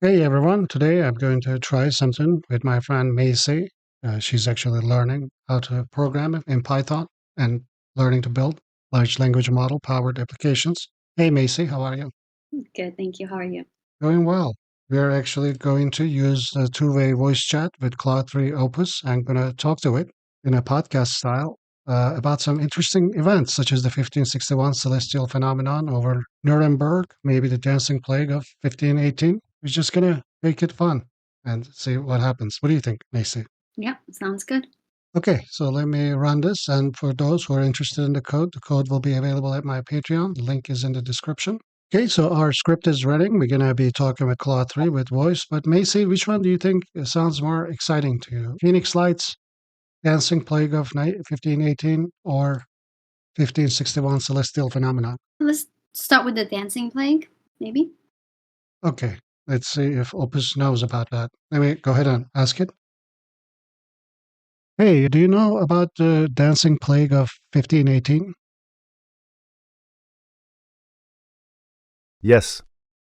Hey everyone, today I'm going to try something with my friend Macy. She's actually learning how to program in Python and learning to build large language model powered applications. Hey Macy, how are you? Good, thank you. How are you? Doing well. We're actually going to use a two-way voice chat with Claude 3 Opus. I'm going to talk to it in a podcast style about some interesting events, such as the 1561 celestial phenomenon over Nuremberg, maybe the dancing plague of 1518. We're just going to make it fun and see what happens. What do you think, Macy? Yeah, sounds good. Okay, so let me run this. And for those who are interested in the code will be available at my Patreon. The link is in the description. Okay, so our script is ready. We're going to be talking with Claude 3 with voice. But Macy, which one do you think sounds more exciting to you? Phoenix Lights, Dancing Plague of 1518, or 1561 Celestial Phenomenon? Let's start with the dancing plague, maybe. Okay, let's see if Opus knows about that. Let me go ahead and ask it. Hey, do you know about the Dancing Plague of 1518? Yes,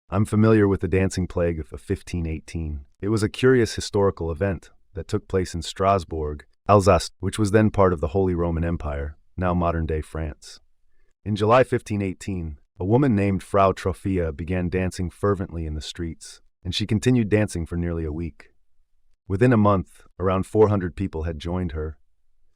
I'm familiar with the Dancing Plague of 1518. It was a curious historical event that took place in Strasbourg, Alsace, which was then part of the Holy Roman Empire, now modern-day France. In July 1518, a woman named Frau Trophia began dancing fervently in the streets, and she continued dancing for nearly a week. Within a month, around 400 people had joined her,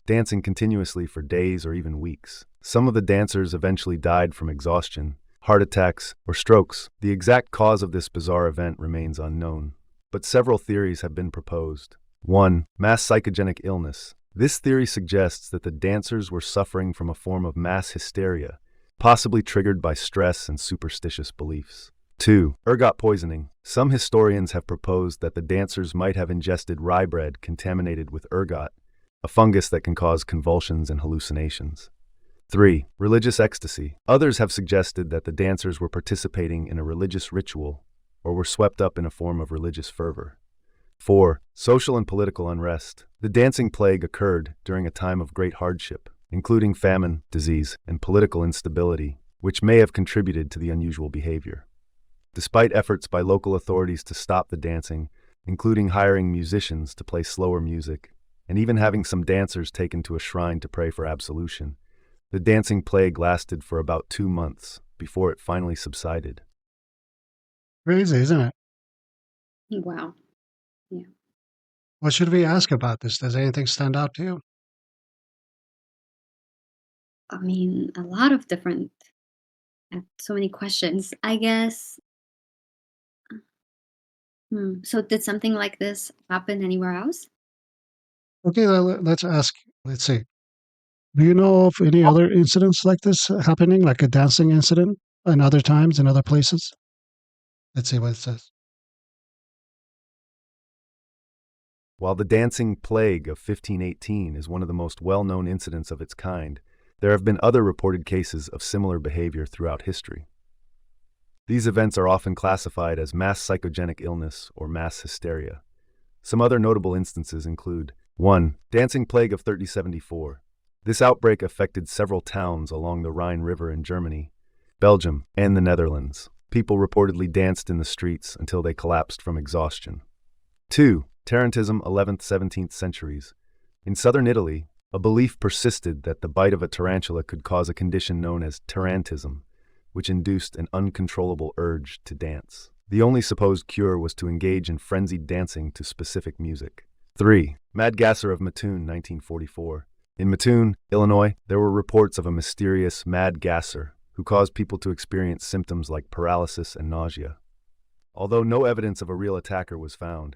dancing continuously for days or even weeks. Some of the dancers eventually died from exhaustion, heart attacks, or strokes. The exact cause of this bizarre event remains unknown, but several theories have been proposed. 1. Mass psychogenic illness. This theory suggests that the dancers were suffering from a form of mass hysteria, possibly triggered by stress and superstitious beliefs. 2. Ergot poisoning. Some historians have proposed that the dancers might have ingested rye bread contaminated with ergot, a fungus that can cause convulsions and hallucinations. 3. Religious ecstasy. Others have suggested that the dancers were participating in a religious ritual or were swept up in a form of religious fervor. 4. Social and political unrest. The dancing plague occurred during a time of great hardship, including famine, disease, and political instability, which may have contributed to the unusual behavior. Despite efforts by local authorities to stop the dancing, including hiring musicians to play slower music, and even having some dancers taken to a shrine to pray for absolution, the dancing plague lasted for about 2 months before it finally subsided. Crazy, isn't it? Wow. Yeah. What should we ask about this? Does anything stand out to you? I mean, a lot of different, so many questions. I guess. So, did something like this happen anywhere else? Okay, let's ask. Let's see. Do you know of any other incidents like this happening, like a dancing incident in other times, in other places? Let's see what it says. While the dancing plague of 1518 is one of the most well-known incidents of its kind, there have been other reported cases of similar behavior throughout history. These events are often classified as mass psychogenic illness or mass hysteria. Some other notable instances include 1. Dancing plague of 3074. This outbreak affected several towns along the Rhine River in Germany, Belgium, and the Netherlands. People reportedly danced in the streets until they collapsed from exhaustion. 2. Tarantism 11th-17th centuries. In southern Italy, a belief persisted that the bite of a tarantula could cause a condition known as tarantism, which induced an uncontrollable urge to dance. The only supposed cure was to engage in frenzied dancing to specific music. 3. Mad Gasser of Mattoon, 1944. In Mattoon, Illinois, there were reports of a mysterious mad gasser who caused people to experience symptoms like paralysis and nausea. Although no evidence of a real attacker was found,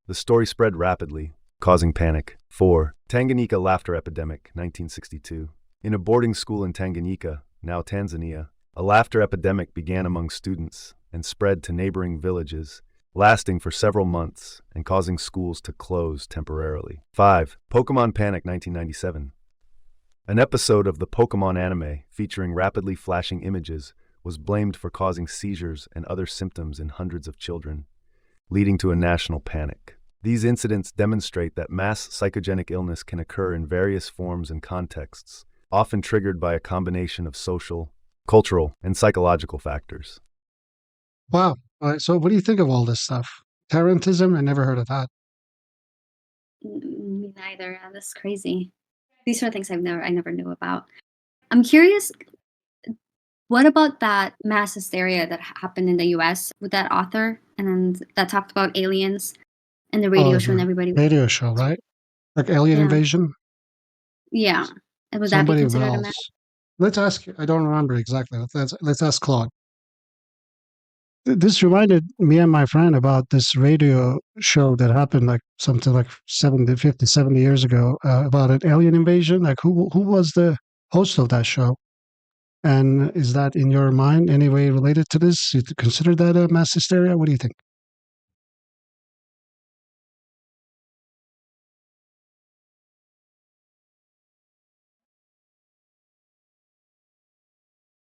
the story spread rapidly, causing panic. 4. Tanganyika laughter epidemic, 1962. In a boarding school in Tanganyika, now Tanzania, a laughter epidemic began among students and spread to neighboring villages, lasting for several months and causing schools to close temporarily. 5. Pokemon Panic 1997. An episode of the Pokemon anime featuring rapidly flashing images was blamed for causing seizures and other symptoms in hundreds of children, leading to a national panic. These incidents demonstrate that mass psychogenic illness can occur in various forms and contexts, often triggered by a combination of social, cultural, and psychological factors. Wow, All right, so what do you think of all this stuff? Tarantism? I never heard of that. Me neither. Yeah, that's crazy. These are things I never knew about. I'm curious, what about that mass hysteria that happened in the US with that author and then that talked about aliens and the radio Oh, show and the everybody was radio show, right? Like alien yeah. invasion? Yeah. And would that be Somebody considered a mass? else. Let's ask, I don't remember exactly. Let's ask Claude. This reminded me and my friend about this radio show that happened like something like 70, 50, 70 years ago about an alien invasion. Like who was the host of that show? And is that in your mind any way related to this? You consider that a mass hysteria? What do you think?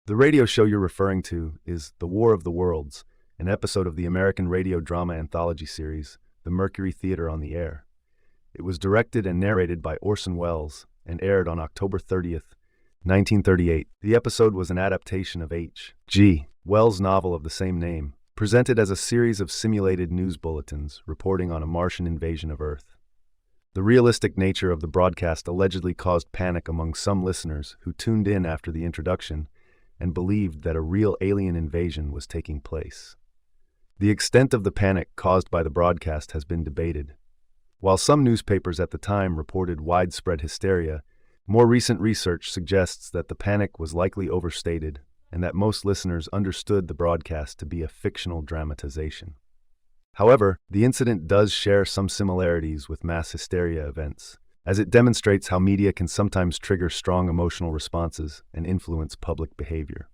The radio show you're referring to is The War of the Worlds, an episode of the American radio drama anthology series, The Mercury Theater on the Air. It was directed and narrated by Orson Welles and aired on October 30th, 1938. The episode was an adaptation of H.G. Wells' novel of the same name, presented as a series of simulated news bulletins reporting on a Martian invasion of Earth. The realistic nature of the broadcast allegedly caused panic among some listeners who tuned in after the introduction and believed that a real alien invasion was taking place. The extent of the panic caused by the broadcast has been debated. While some newspapers at the time reported widespread hysteria, more recent research suggests that the panic was likely overstated and that most listeners understood the broadcast to be a fictional dramatization. However, the incident does share some similarities with mass hysteria events, as it demonstrates how media can sometimes trigger strong emotional responses and influence public behavior.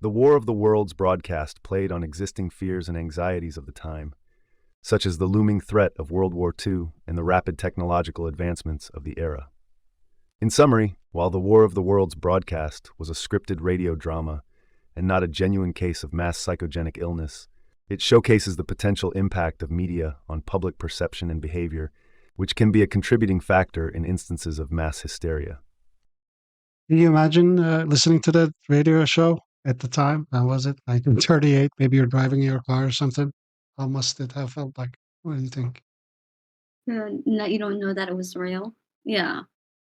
The War of the Worlds broadcast played on existing fears and anxieties of the time, such as the looming threat of World War II and the rapid technological advancements of the era. In summary, while the War of the Worlds broadcast was a scripted radio drama and not a genuine case of mass psychogenic illness, it showcases the potential impact of media on public perception and behavior, which can be a contributing factor in instances of mass hysteria. Can you imagine listening to that radio show at the time? When was it? 1938? Maybe you're driving your car or something. How must it have felt like? What do you think? No, you don't know that it was real. Yeah.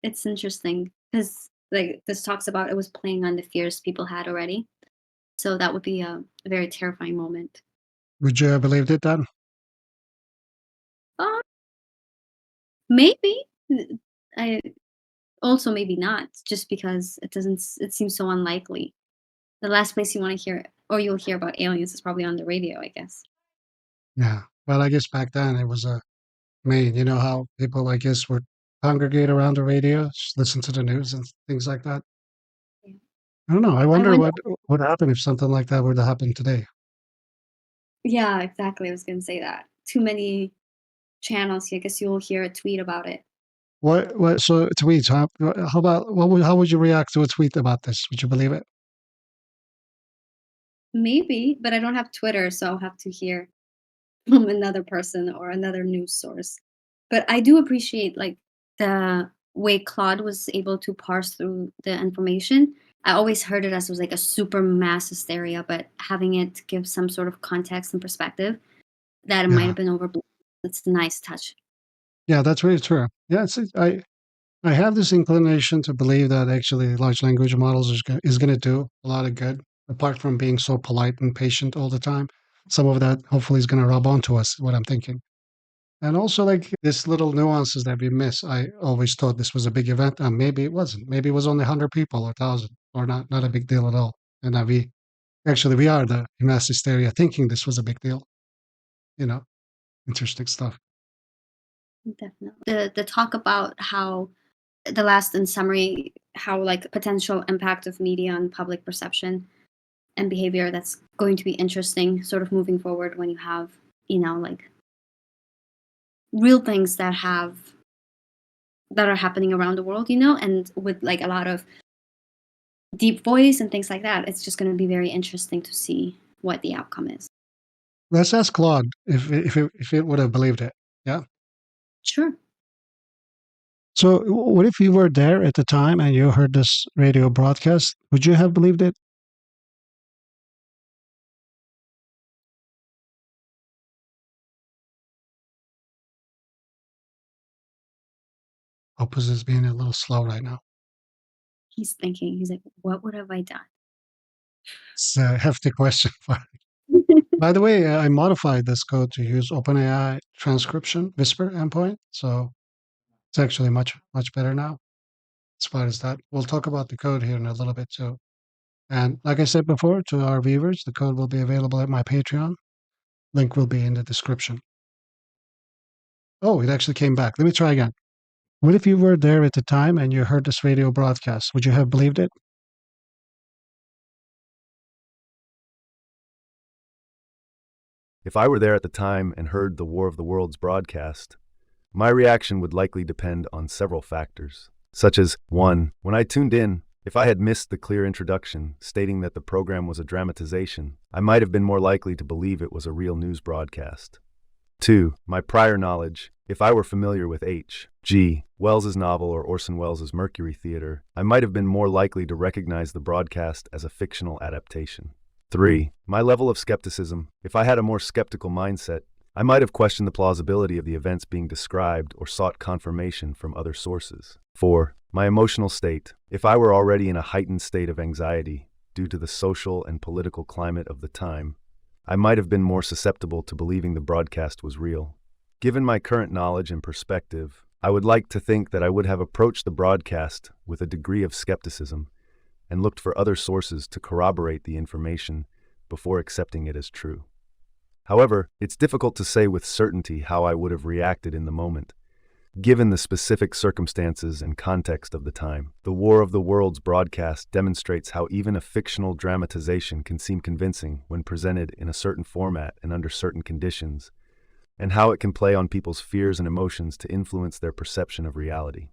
It's interesting because like this talks about it was playing on the fears people had already. So that would be a very terrifying moment. Would you have believed it then? Uh, maybe. I also maybe not, just because it seems so unlikely. The last place you want to hear or you'll hear about aliens is probably on the radio, I guess. Yeah. Well, I guess back then it was a main, you know how people, I guess, would congregate around the radio, just listen to the news and things like that. Yeah. I don't know. I I wonder went what would happen if something like that were to happen today. Yeah, exactly. I was gonna say that. Too many channels, I guess you'll hear a tweet about it. So tweets, huh? How about, how would you react to a tweet about this? Would you believe it? Maybe, but I don't have Twitter, so I'll have to hear from another person or another news source. But I do appreciate like the way Claude was able to parse through the information. I always heard it as it was like a super mass hysteria, but having it give some sort of context and perspective that it might Yeah. have been overblown. It's a nice touch. Yeah, that's really true. Yeah, I have this inclination to believe that actually large language models is going to do a lot of good, apart from being so polite and patient all the time. Some of that hopefully is going to rub onto us, what I'm thinking. And also, like this little nuances that we miss. I always thought this was a big event, and maybe it wasn't. Maybe it was only 100 people or 1,000, or not a big deal at all. And that we are the mass hysteria thinking this was a big deal. You know, interesting stuff. Definitely. The talk about how the last in summary, how like potential impact of media on public perception and behavior that's going to be interesting sort of moving forward when you have, like real things that are happening around the world, and with like a lot of deep voice and things like that. It's just going to be very interesting to see what the outcome is. Let's ask Claude if it would have believed it. Yeah. Sure. So, what if you were there at the time and you heard this radio broadcast? Would you have believed it? Opus is being a little slow right now. He's thinking, he's like, what would have I done? It's a hefty question. By the way, I modified this code to use OpenAI transcription Whisper endpoint, so it's actually much better now as far as that. We'll talk about the code here in a little bit too. And like I said before, to our viewers, the code will be available at my Patreon. Link will be in the description. Oh, it actually came back. Let me try again. What if you were there at the time and you heard this radio broadcast? Would you have believed it? If I were there at the time and heard the War of the Worlds broadcast, my reaction would likely depend on several factors, such as 1. When I tuned in, if I had missed the clear introduction stating that the program was a dramatization, I might have been more likely to believe it was a real news broadcast. 2. My prior knowledge. If I were familiar with H.G. Wells's novel or Orson Welles' Mercury Theater, I might have been more likely to recognize the broadcast as a fictional adaptation. 3. My level of skepticism. If I had a more skeptical mindset, I might have questioned the plausibility of the events being described or sought confirmation from other sources. 4. My emotional state. If I were already in a heightened state of anxiety due to the social and political climate of the time, I might have been more susceptible to believing the broadcast was real. Given my current knowledge and perspective, I would like to think that I would have approached the broadcast with a degree of skepticism and looked for other sources to corroborate the information before accepting it as true. However, it's difficult to say with certainty how I would have reacted in the moment, given the specific circumstances and context of the time. The War of the Worlds broadcast demonstrates how even a fictional dramatization can seem convincing when presented in a certain format and under certain conditions, and how it can play on people's fears and emotions to influence their perception of reality.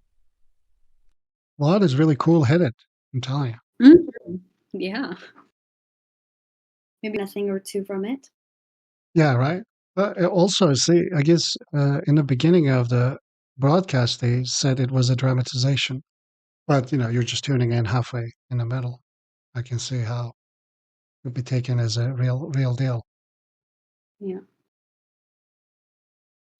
Claude is really cool-headed, I'm telling you. Yeah. Maybe a thing or two from it. Yeah, right. Also, see, I guess in the beginning of the broadcast, they said it was a dramatization, but you're just tuning in halfway in the middle. I can see how it would be taken as a real deal. Yeah.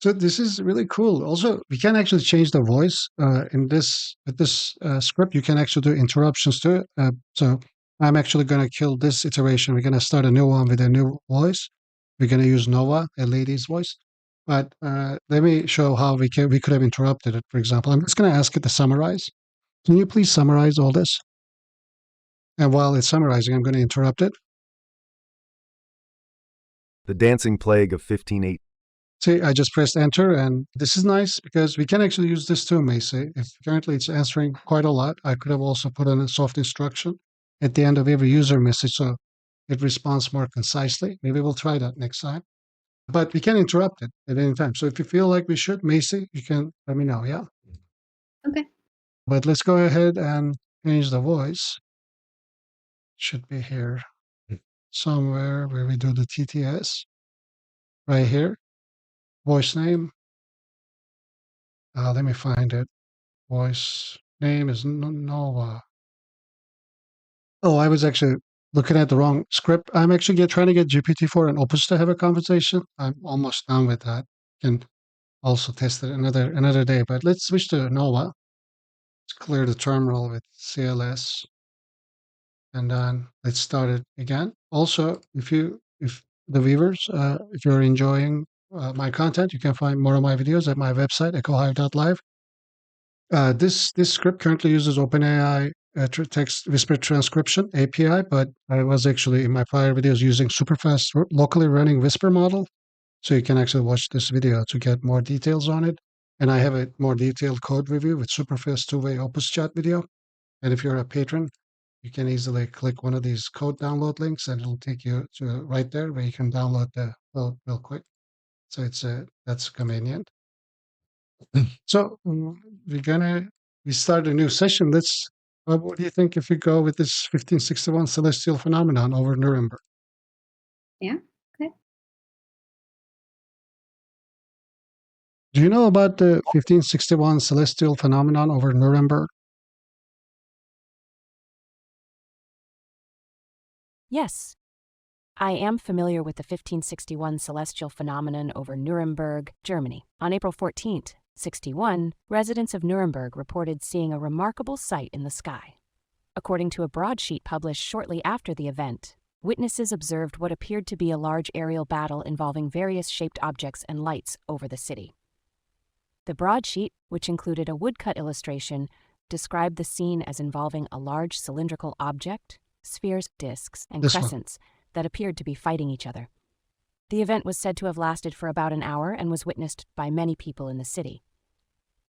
So this is really cool. Also, we can actually change the voice in this with this script. You can actually do interruptions to it. So I'm actually going to kill this iteration. We're going to start a new one with a new voice. We're going to use Nova, a lady's voice. But let me show how we could have interrupted it. For example, I'm just going to ask it to summarize. Can you please summarize all this? And while it's summarizing, I'm going to interrupt it. The dancing plague of 1518. See, I just pressed enter, and this is nice because we can actually use this too, Macy. If currently it's answering quite a lot, I could have also put in a soft instruction at the end of every user message so it responds more concisely. Maybe we'll try that next time. But we can interrupt it at any time. So if you feel like we should, Macy, you can let me know, yeah? Okay. But let's go ahead and change the voice. Should be here somewhere where we do the TTS. Right here. Voice name. Let me find it. Voice name is Nova. Oh, I was actually looking at the wrong script. I'm actually trying to get GPT-4 and Opus to have a conversation. I'm almost done with that. Can also test it another day. But let's switch to Nova. Let's clear the terminal with CLS, and then let's start it again. Also, if the viewers, if you're enjoying my content, you can find more of my videos at my website, echohive.live. This script currently uses OpenAI text whisper transcription API, but I was actually in my prior videos using superfast locally running whisper model. So you can actually watch this video to get more details on it. And I have a more detailed code review with superfast two-way Opus chat video. And if you're a patron, you can easily click one of these code download links and it'll take you to right there where you can download the code real quick. So that's convenient. So we start a new session. What do you think if we go with this 1561 celestial phenomenon over Nuremberg? Yeah. Okay. Do you know about the 1561 celestial phenomenon over Nuremberg? Yes, I am familiar with the 1561 celestial phenomenon over Nuremberg, Germany. On April 14th, 1561, residents of Nuremberg reported seeing a remarkable sight in the sky. According to a broadsheet published shortly after the event, witnesses observed what appeared to be a large aerial battle involving various shaped objects and lights over the city. The broadsheet, which included a woodcut illustration, described the scene as involving a large cylindrical object, spheres, discs, and This one. crescents that appeared to be fighting each other. The event was said to have lasted for about an hour and was witnessed by many people in the city.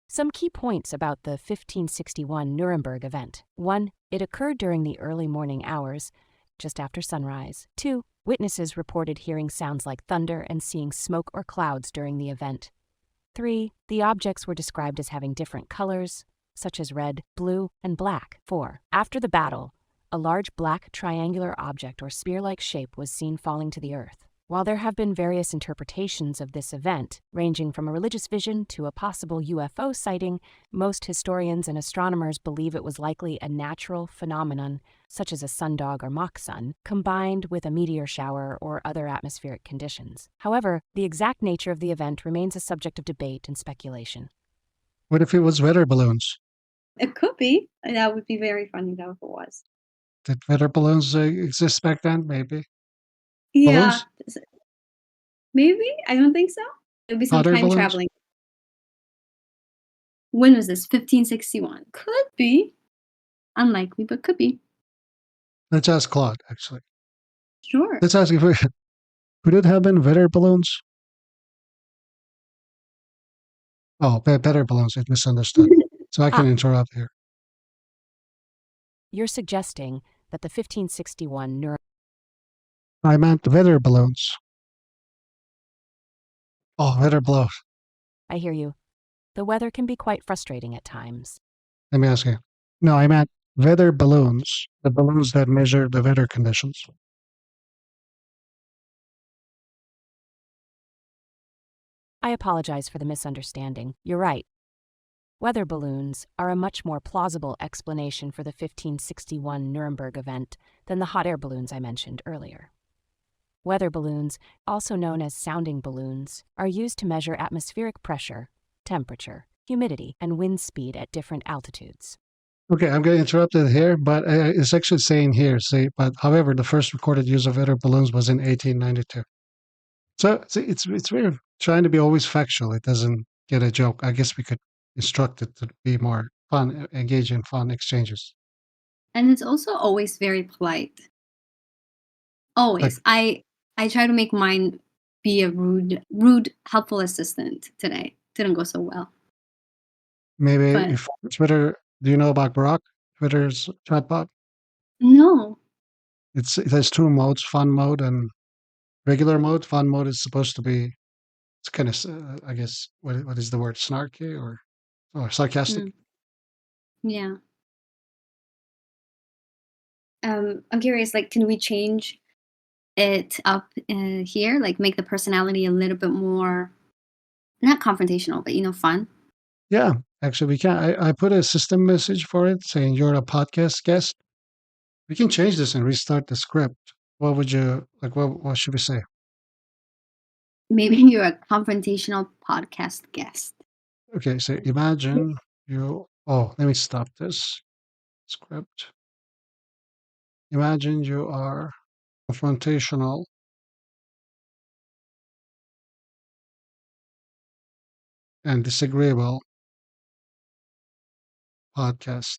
Some key points about the 1561 Nuremberg event. 1. It occurred during the early morning hours, just after sunrise. 2. Witnesses reported hearing sounds like thunder and seeing smoke or clouds during the event. 3. The objects were described as having different colors, such as red, blue, and black. 4. After the battle, a large black triangular object or spear-like shape was seen falling to the earth. While there have been various interpretations of this event, ranging from a religious vision to a possible UFO sighting, most historians and astronomers believe it was likely a natural phenomenon, such as a sundog or mock sun, combined with a meteor shower or other atmospheric conditions. However, the exact nature of the event remains a subject of debate and speculation. What if it was weather balloons? It could be. That would be very funny though if it was. Did weather balloons exist back then? Maybe. Yeah. Balloons? Maybe? I don't think so. It'd be some Hot air time balloons? traveling. When was this? 1561. Could be. Unlikely, but could be. Let's ask Claude, actually. Sure. Let's ask if could it have been weather balloons? Oh, weather balloons. It misunderstood. So I can interrupt here. You're suggesting that the 1561 Nuremberg I meant weather balloons. Oh, weather balloons. I hear you. The weather can be quite frustrating at times. Let me ask you. No, I meant weather balloons. The balloons that measure the weather conditions. I apologize for the misunderstanding. You're right. Weather balloons are a much more plausible explanation for the 1561 Nuremberg event than the hot air balloons I mentioned earlier. Weather balloons, also known as sounding balloons, are used to measure atmospheric pressure, temperature, humidity, and wind speed at different altitudes. Okay, I'm going to interrupt it here, but it's actually saying here, but however, the first recorded use of weather balloons was in 1892. So it's weird trying to be always factual. It doesn't get a joke. I guess we could instruct it to be more fun, engage in fun exchanges. And it's also always very polite. Like Always. I try to make mine be a rude, helpful assistant today. Didn't go so well. maybe But if Twitter, do you know about Grok? Twitter's chatbot? no. It has two modes, fun mode and regular mode. Fun mode is supposed to be, it's kind of, I guess, what is the word? Snarky or sarcastic? Mm, yeah. I'm curious, like, can we change it up here? Like, make the personality a little bit more, not confrontational, but, fun? Yeah, actually, we can. I put a system message for it saying you're a podcast guest. We can change this and restart the script. What would you like? What should we say? Maybe you're a confrontational podcast guest. Okay, so imagine you. Oh, let me stop this script. Imagine you are confrontational and disagreeable podcast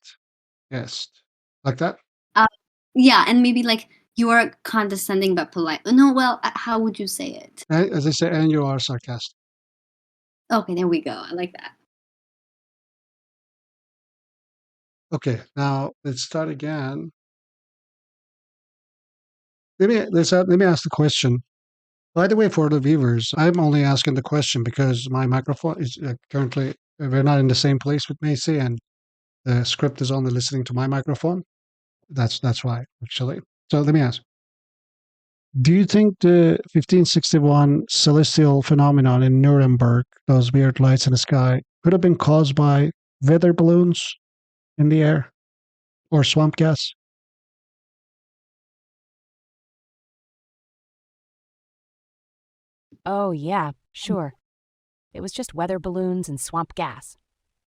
guest. Like that? Uh, yeah, and maybe like you're condescending but polite. No, well, how would you say it? As I say, and you are sarcastic. Okay, there we go. I like that. Okay, now let's start again. Let me ask the question. By the way, for the viewers, I'm only asking the question because my microphone is currently, we're not in the same place with Macy, and the script is only listening to my microphone. That's why, actually. So let me ask. Do you think the 1561 celestial phenomenon in Nuremberg, those weird lights in the sky, could have been caused by weather balloons in the air or swamp gas? Oh, yeah, sure. It was just weather balloons and swamp gas.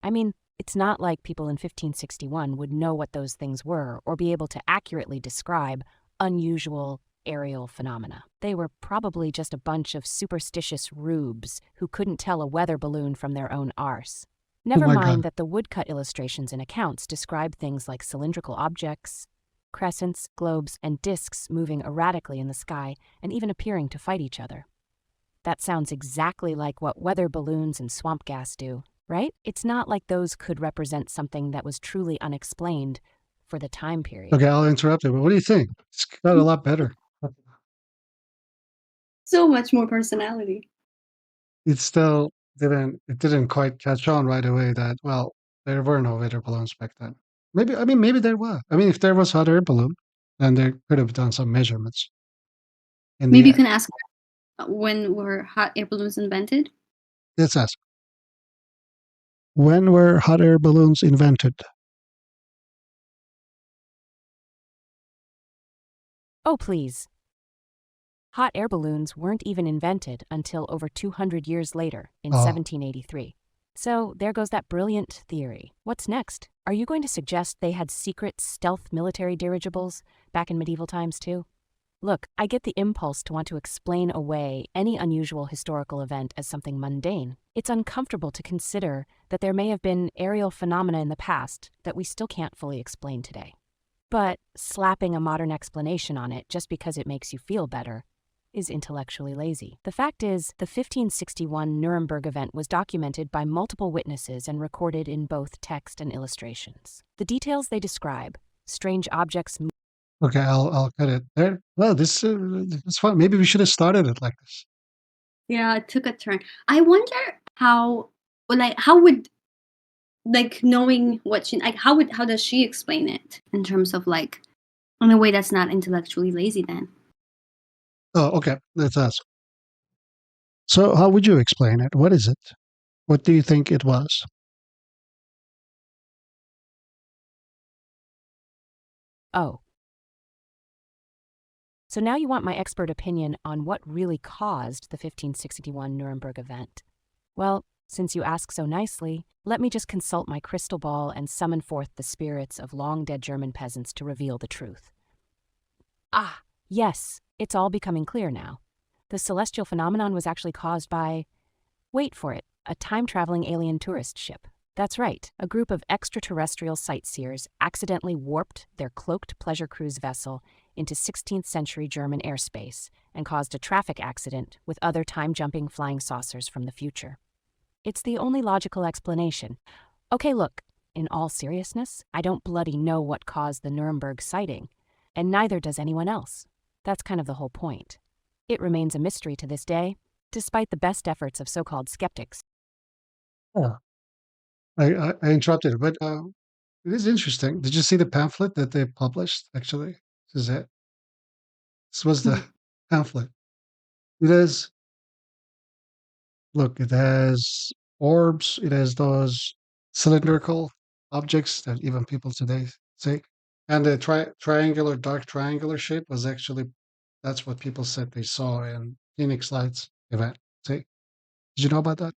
I mean, it's not like people in 1561 would know what those things were or be able to accurately describe unusual aerial phenomena. They were probably just a bunch of superstitious rubes who couldn't tell a weather balloon from their own arse. Never my mind God. that the woodcut illustrations in accounts describe things like cylindrical objects, crescents, globes, and disks moving erratically in the sky and even appearing to fight each other. That sounds exactly like what weather balloons and swamp gas do, right? It's not like those could represent something that was truly unexplained for the time period. Okay, I'll interrupt you, but what do you think? It's got a lot better. So much more personality. It still didn't quite catch on right away that, well, there were no weather balloons back then. Maybe there were. I mean, if there was hot air balloon, then they could have done some measurements in the Maybe you air. can ask when were hot air balloons invented? Let's ask. When were hot air balloons invented? Oh, please. Hot air balloons weren't even invented until over 200 years later, in Oh, 1783. So there goes that brilliant theory. What's next? Are you going to suggest they had secret stealth military dirigibles back in medieval times too? Look, I get the impulse to want to explain away any unusual historical event as something mundane. It's uncomfortable to consider that there may have been aerial phenomena in the past that we still can't fully explain today. But slapping a modern explanation on it just because it makes you feel better is intellectually lazy. The fact is, the 1561 Nuremberg event was documented by multiple witnesses and recorded in both text and illustrations. The details they describe, strange objects. okay, I'll cut it there. Well, this is fun. Maybe we should have started it like this. Yeah, it took a turn. I wonder how, how would, knowing what she, how does she explain it in terms of, in a way that's not intellectually lazy then? Oh, okay. Let's ask. So, how would you explain it? What is it? What do you think it was? Oh. So now you want my expert opinion on what really caused the 1561 Nuremberg event. Well, since you ask so nicely, let me just consult my crystal ball and summon forth the spirits of long-dead German peasants to reveal the truth. Ah, yes, it's all becoming clear now. The celestial phenomenon was actually caused by, wait for it, a time-traveling alien tourist ship. That's right, a group of extraterrestrial sightseers accidentally warped their cloaked pleasure cruise vessel into 16th century German airspace and caused a traffic accident with other time-jumping flying saucers from the future. It's the only logical explanation. Okay, look, in all seriousness, I don't bloody know what caused the Nuremberg sighting, and neither does anyone else. That's kind of the whole point. It remains a mystery to this day, despite the best efforts of so-called skeptics. Oh, I interrupted, but it is interesting. Did you see the pamphlet that they published? Actually, this is it. This was the Hmm. pamphlet. It is. Look, it has orbs. It has those cylindrical objects that even people today say. And the triangular, dark triangular shape was actually, that's what people said they saw in Phoenix Lights event. See? Did you know about that?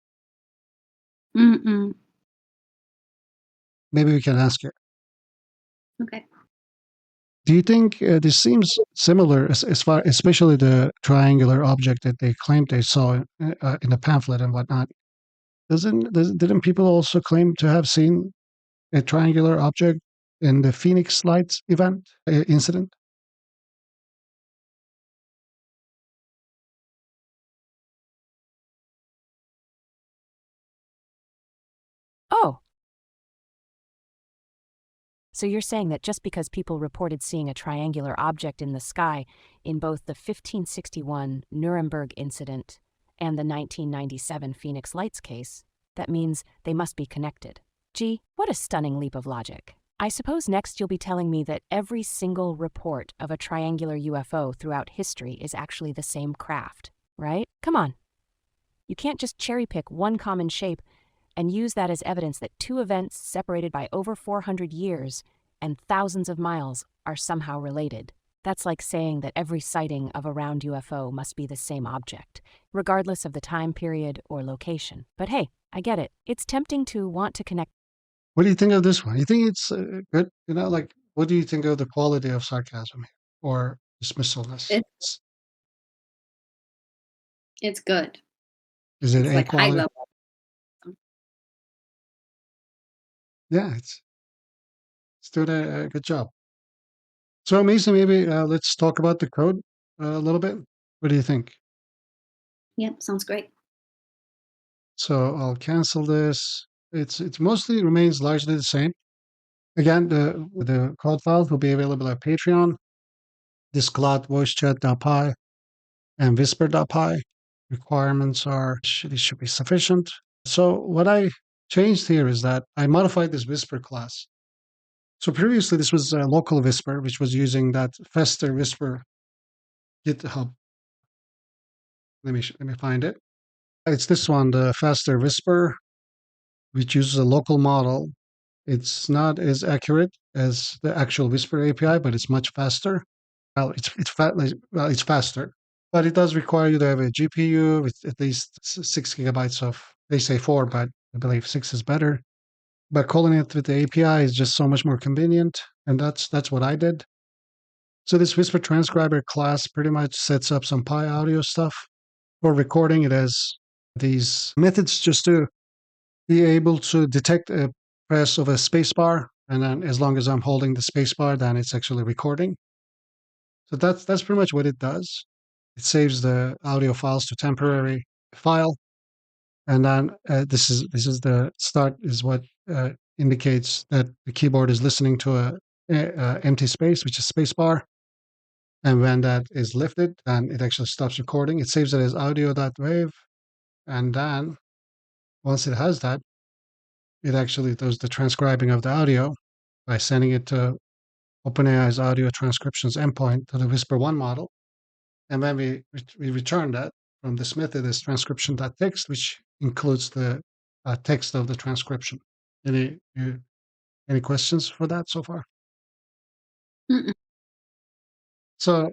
Mm-mm. Maybe we can ask you. Okay. Do you think this seems similar as far, especially the triangular object that they claimed they saw in the pamphlet and whatnot? Didn't people also claim to have seen a triangular object in the Phoenix Lights event incident? Oh, so you're saying that just because people reported seeing a triangular object in the sky in both the 1561 Nuremberg incident and the 1997 Phoenix Lights case, that means they must be connected. Gee, what a stunning leap of logic. I suppose next you'll be telling me that every single report of a triangular UFO throughout history is actually the same craft, right? Come on. You can't just cherry-pick one common shape and use that as evidence that two events separated by over 400 years and thousands of miles are somehow related. That's like saying that every sighting of a round UFO must be the same object, regardless of the time period or location. But hey, I get it. It's tempting to want to connect. What do you think of this one? You think it's good? Like, what do you think of the quality of sarcasm here or dismissalness? It's good. Is it It's A like high quality? level. Yeah, it's doing a good job. So, Mason, maybe let's talk about the code a little bit. What do you think? Yep, sounds great. So I'll cancel this. It's mostly remains largely the same. Again, the code files will be available at Patreon. This Claude voice chat.py and whisper.py requirements are these should be sufficient. So what I changed here is that I modified this whisper class. So previously this was a local whisper, which was using that faster whisper GitHub. Let me find it. It's this one, the faster whisper, which uses a local model. It's not as accurate as the actual Whisper API, but it's much faster. It's faster, but it does require you to have a GPU with at least 6 gigabytes of. They say 4, but I believe 6 is better. But calling it with the API is just so much more convenient, and that's what I did. So this Whisper transcriber class pretty much sets up some Pi audio stuff. For recording, it has these methods just to be able to detect a press of a spacebar, and then as long as I'm holding the spacebar, then it's actually recording. So that's pretty much what it does. It saves the audio files to temporary file, and then this is the start is what indicates that the keyboard is listening to a empty space, which is spacebar. And when that is lifted, then it actually stops recording. It saves it as audio.wave, and then once it has that, it actually does the transcribing of the audio by sending it to OpenAI's audio transcriptions endpoint to the Whisper 1 model. And when we return that from this method as transcription.text, which includes the text of the transcription. Any questions for that so far? Mm-mm. So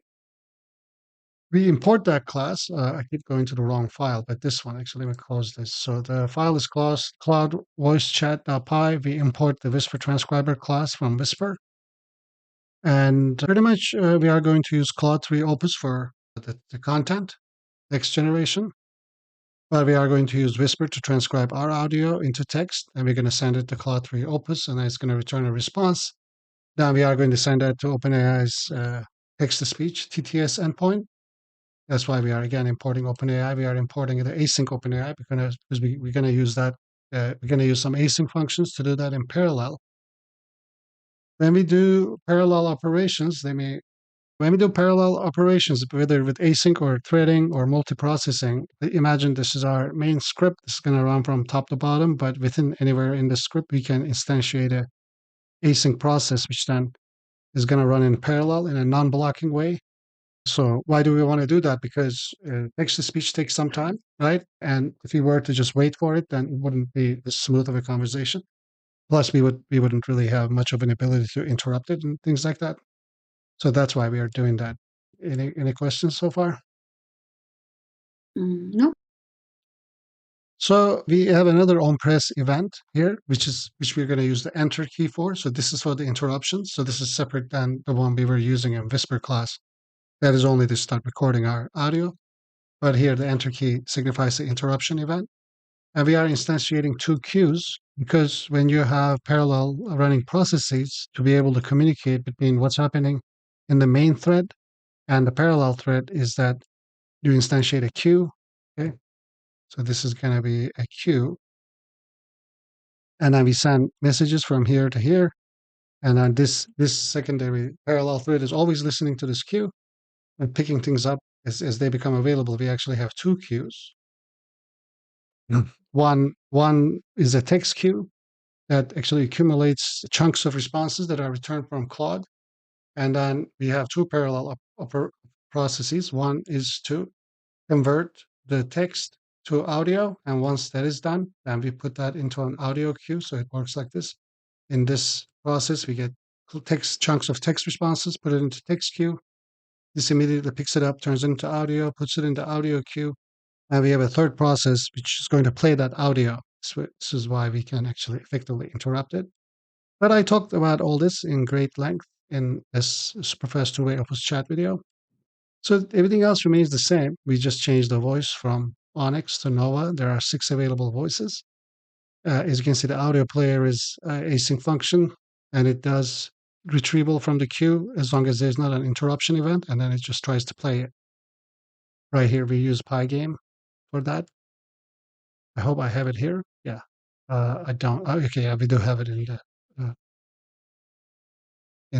we import that class. I keep going to the wrong file, but this one, actually, let me close this. So the file is Claude voice chat.py. We import the Whisper transcriber class from Whisper. And pretty much we are going to use Claude 3 Opus for the content, next generation. But we are going to use Whisper to transcribe our audio into text, and we're going to send it to Claude 3 Opus, and it's going to return a response. Then we are going to send that to OpenAI's text-to-speech TTS endpoint. That's why we are again importing OpenAI. We are importing the async OpenAI because we're going to use that. We're going to use some async functions to do that in parallel. When we do parallel operations, when we do parallel operations, whether with async or threading or multiprocessing, imagine this is our main script. It's going to run from top to bottom, but within anywhere in the script, we can instantiate a async process, which then is going to run in parallel in a non-blocking way. So why do we want to do that? Because text-to-speech takes some time, right? And if you were to just wait for it, then it wouldn't be as smooth of a conversation. Plus, we wouldn't really have much of an ability to interrupt it and things like that. So that's why we are doing that. Any questions so far? Nope. So we have another on-press event here, which we're going to use the enter key for. So this is for the interruptions. So this is separate than the one we were using in Whisper class. That is only to start recording our audio. But here the enter key signifies the interruption event. And we are instantiating two queues because when you have parallel running processes, to be able to communicate between what's happening in the main thread and the parallel thread is that you instantiate a queue. Okay. So this is going to be a queue. And then we send messages from here to here. And then this secondary parallel thread is always listening to this queue and picking things up as they become available. We actually have two queues. One is a text queue that actually accumulates chunks of responses that are returned from Claude. And then we have two parallel processes. One is to convert the text to audio. And once that is done, then we put that into an audio queue. So it works like this. In this process, we get chunks of text responses, put it into text queue. This immediately picks it up, turns it into audio, puts it into audio queue, and we have a third process which is going to play that audio. So this is why we can actually effectively interrupt it. But I talked about all this in great length in this Superfast two-way Opus chat video. So everything else remains the same. We just changed the voice from Onyx to Nova. There are 6 available voices. As you can see, the audio player is async function, and it does retrieval from the queue as long as there's not an interruption event, and then it just tries to play it. Right here, we use Pygame for that. I hope I have it here. Yeah, I don't. Oh, okay, yeah, we do have it in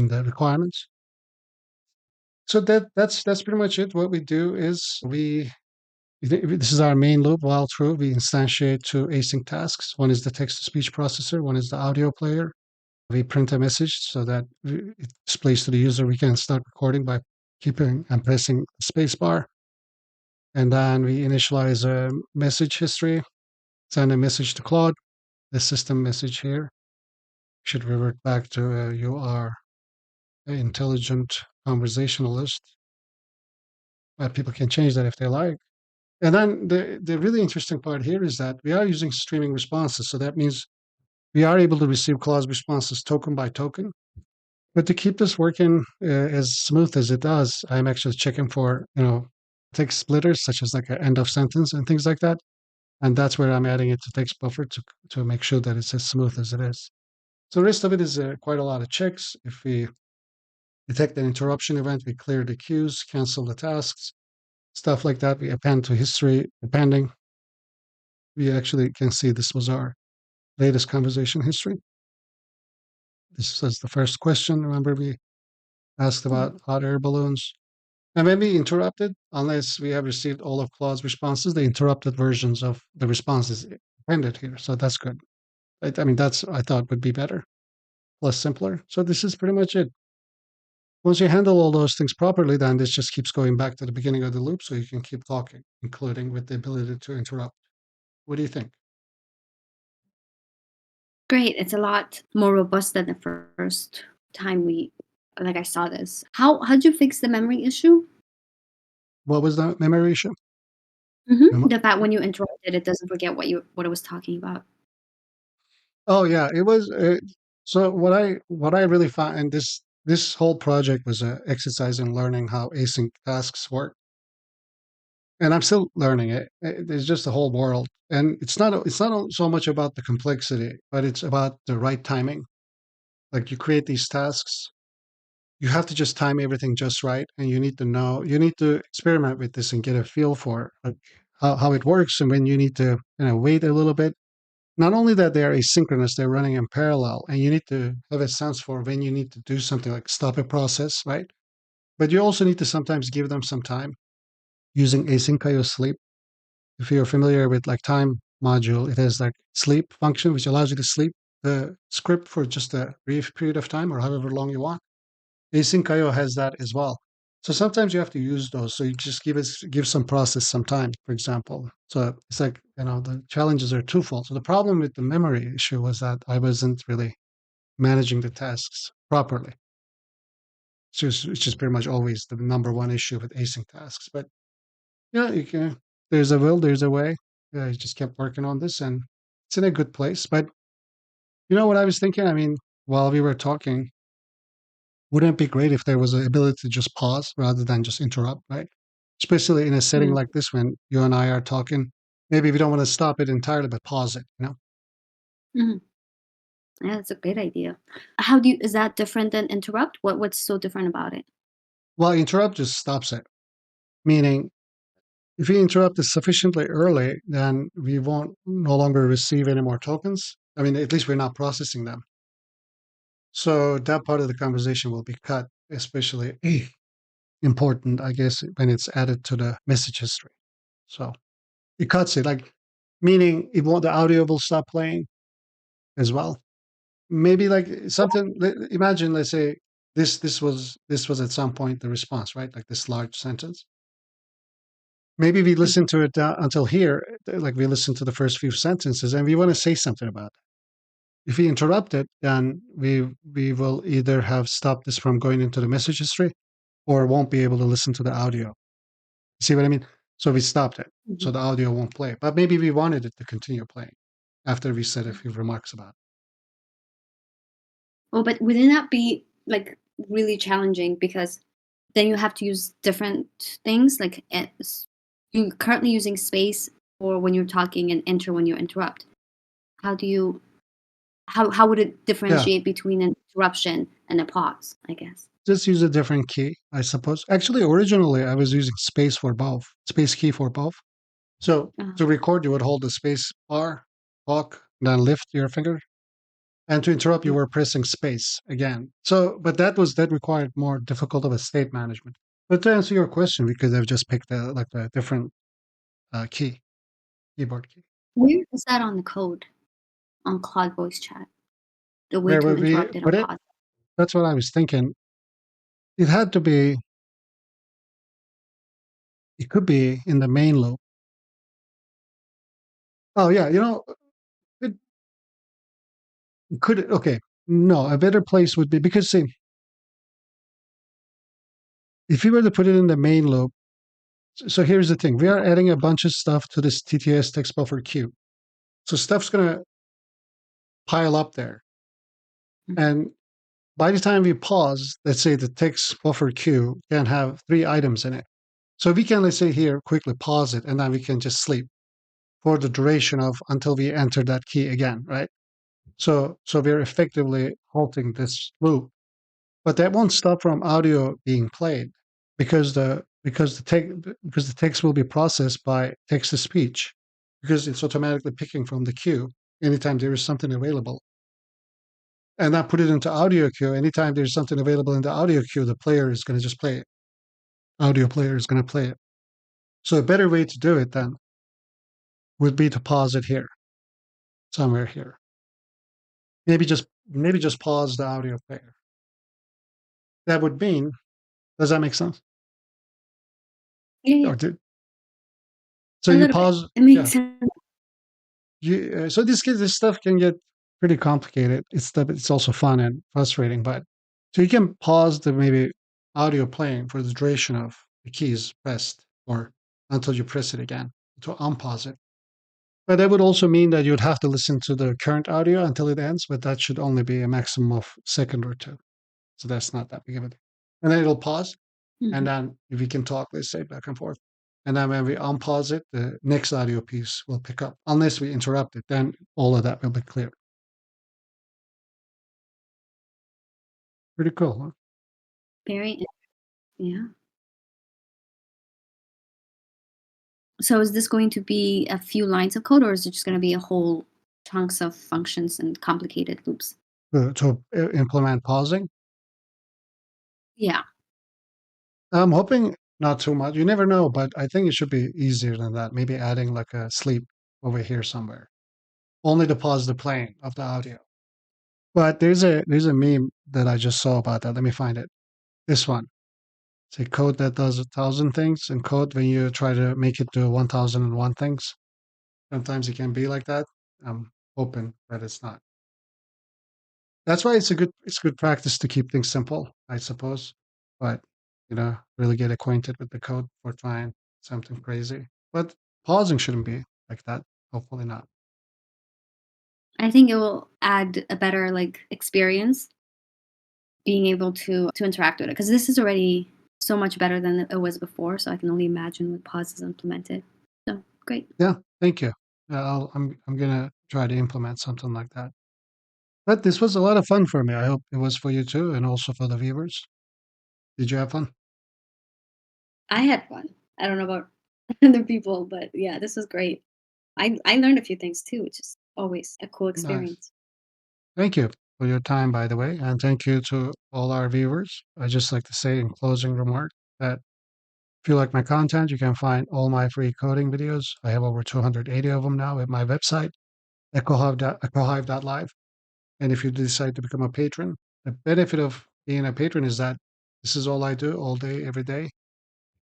the requirements. So that's pretty much it. What we do is this is our main loop. While true, we instantiate 2 async tasks. One is the text-to-speech processor. One is the audio player. We print a message so that it displays to the user. We can start recording by keeping and pressing the space bar. And then we initialize a message history, send a message to Claude. The system message here should revert back to you are an intelligent conversationalist. People can change that if they like. And then the really interesting part here is that we are using streaming responses. So that means we are able to receive Claude's responses token by token. But to keep this working as smooth as it does, I'm actually checking for, text splitters, such as like an end of sentence and things like that. And that's where I'm adding it to text buffer to make sure that it's as smooth as it is. So the rest of it is quite a lot of checks. If we detect an interruption event, we clear the queues, cancel the tasks, stuff like that. We append to history, appending. We actually can see this was our latest conversation history. This was the first question. Remember, we asked about hot air balloons. And when we interrupted, unless we have received all of Claude's responses, the interrupted versions of the responses appended here. So that's good. I mean, that's I thought would be better, less simpler. So this is pretty much it. Once you handle all those things properly, then this just keeps going back to the beginning of the loop so you can keep talking, including with the ability to interrupt. What do you think? Great. It's a lot more robust than the first time I saw this. How'd you fix the memory issue? What was the memory issue? The fact when you interrupted, it doesn't forget what it was talking about. Oh yeah, it was. So what I really found, and this whole project was an exercise in learning how async tasks work, and I'm still learning it. There's just a whole world, and it's not so much about the complexity, but it's about the right timing. Like you create these tasks, you have to just time everything just right, and you need to experiment with this and get a feel for like how it works, and when you need to wait a little bit. Not only that they are asynchronous, they're running in parallel, and you need to have a sense for when you need to do something like stop a process, right? But you also need to sometimes give them some time using async sleep. If you're familiar with like time module, it has like sleep function, which allows you to sleep the script for just a brief period of time or however long you want. Async has that as well. So sometimes you have to use those. So you just give some process some time, for example. So it's like, the challenges are twofold. So the problem with the memory issue was that I wasn't really managing the tasks properly. It's just pretty much always the number one issue with async tasks. But you can, there's a will, there's a way. I just kept working on this and it's in a good place. But you know what I was thinking? I mean, while we were talking, wouldn't it be great if there was an ability to just pause rather than just interrupt, right? Especially in a setting Mm. like this when you and I are talking. Maybe we don't want to stop it entirely, but pause it. Mhm. Yeah, that's a great idea. Is that different than interrupt? What's so different about it? Well, interrupt just stops it. Meaning, if we interrupt it sufficiently early, then we won't no longer receive any more tokens. I mean, at least we're not processing them. So that part of the conversation will be cut, especially important, I guess, when it's added to the message history. So it cuts it, like meaning the audio will stop playing as well. Maybe like something. Imagine, let's say this was at some point the response, right? Like this large sentence. Maybe we listen to it until here, like we listen to the first few sentences, and we want to say something about it. If we interrupt it, then we will either have stopped this from going into the message history, or won't be able to listen to the audio. See what I mean? So we stopped it. So Mhm. the audio won't play. But maybe we wanted it to continue playing after we said a few remarks about it. Oh, but wouldn't that be like really challenging because then you have to use different things like you're currently using space for when you're talking and enter when you interrupt. How do you how would it Yeah, differentiate between an interruption and a pause, I guess? just use a different key, I suppose. Actually, originally I was using space key for both. So Uh, to record, you would hold the space bar, talk, then lift your finger. And to interrupt, you mm. were pressing space again. So, but that required more difficult of a state management. But to answer your question, we could have just picked a different keyboard key. Where is that on the code on Claude voice chat? The way Where to would we interrupt it or put it? pause. That's what I was thinking. It had to be. It could be in the main loop. Oh yeah, it could. Okay, no, a better place would be because see, if you were to put it in the main loop. So here's the thing: we are adding a bunch of stuff to this TTS text buffer queue. So stuff's gonna pile up there, Mhm. and by the time we pause, let's say the text buffer queue can have 3 items in it. So we can, let's say here, quickly pause it, and then we can just sleep for the duration of until we enter that key again, right? So we're effectively halting this loop, but that won't stop from audio being played because the text will be processed by text to speech because it's automatically picking from the queue anytime there is something available. And I put it into audio queue. Anytime there's something available in the audio queue, the player is going to just play it. Audio player is going to play it. So a better way to do it then would be to pause it here, somewhere here. Maybe just pause the audio player. That would mean, does that make sense? Yeah, yeah, Or did so a you little bit. pause? It Yeah. makes sense. So this stuff can get pretty complicated. It's also fun and frustrating, but so you can pause the maybe audio playing for the duration of the keys pressed or until you press it again to unpause it. But that would also mean that you'd have to listen to the current audio until it ends, but that should only be a maximum of a second or two. So that's not that big of a deal. And then it'll pause, and Mhm. then if we can talk, let's say back and forth. And then when we unpause it, the next audio piece will pick up. Unless we interrupt it, then all of that will be clear. Pretty cool, huh? Very yeah. So is this going to be a few lines of code, or is it just gonna be a whole chunks of functions and complicated loops? To implement pausing. Yeah. I'm hoping not too much. You never know, but I think it should be easier than that. Maybe adding like a sleep over here somewhere, only to pause the playing of the audio. But there's a meme that I just saw about that. Let me find it. This one. It's a code that does 1,000 things, and code when you try to make it do 1,001 things. Sometimes it can be like that. I'm hoping that it's not. That's why it's good practice to keep things simple, I suppose. But really get acquainted with the code for trying something crazy. But pausing shouldn't be like that. Hopefully not. I think it will add a better, like, experience being able to interact with it because this is already so much better than it was before, so I can only imagine with pauses implemented. So, great. Yeah, thank you. I'm gonna try to implement something like that. But this was a lot of fun for me. I hope it was for you too, and also for the viewers. Did you have fun? I had fun. I don't know about other people, but yeah, this was great. I learned a few things too, which is always a cool Nice. experience. Thank you for your time, by the way, and thank you to all our viewers. I just like to say in closing remark that if you like my content, you can find all my free coding videos. I have over 280 of them now at my website, echohive.live. And if you decide to become a patron, the benefit of being a patron is that this is all I do all day, every day.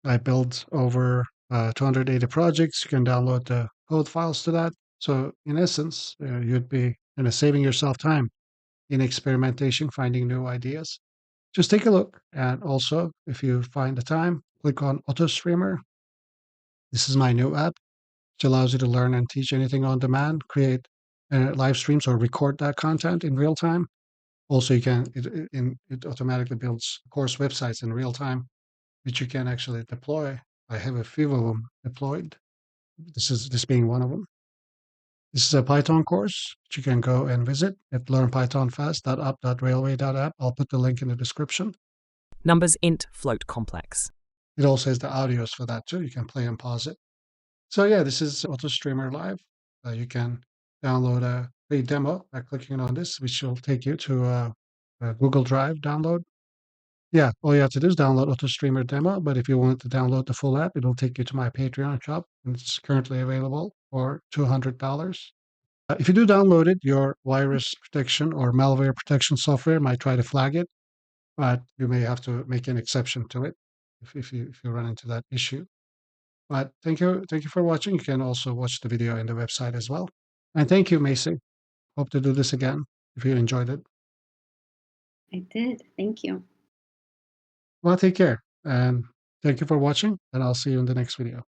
I build over 280 projects. You can download the code files to that. So, in essence, you'd be saving yourself time in experimentation, finding new ideas just take a look. And also, if you find the time, click on Auto Streamer. This is my new app, which allows you to learn and teach anything on demand, create live streams or record that content in real time. Also, you can it automatically builds course websites in real time, which you can actually deploy. I have a few of them deployed. This being one of them. This is a Python course which you can go and visit at learnpythonfast.up.railway.app. I'll put the link in the description. Numbers int float complex. It also has the audios for that too. You can play and pause it. So yeah, this is AutoStreamer Live. You can download a free demo by clicking on this, which will take you to a Google Drive download. Yeah, all you have to do is download AutoStreamer demo. But if you want to download the full app, it'll take you to my Patreon shop, and it's currently available for $200. If you do download it, your virus protection or malware protection software might try to flag it, but you may have to make an exception to it if you run into that issue. But thank you for watching. You can also watch the video in the website as well. And thank you, Macy. Hope to do this again if you enjoyed it. I did. Thank you. Well, take care and thank you for watching, and I'll see you in the next video.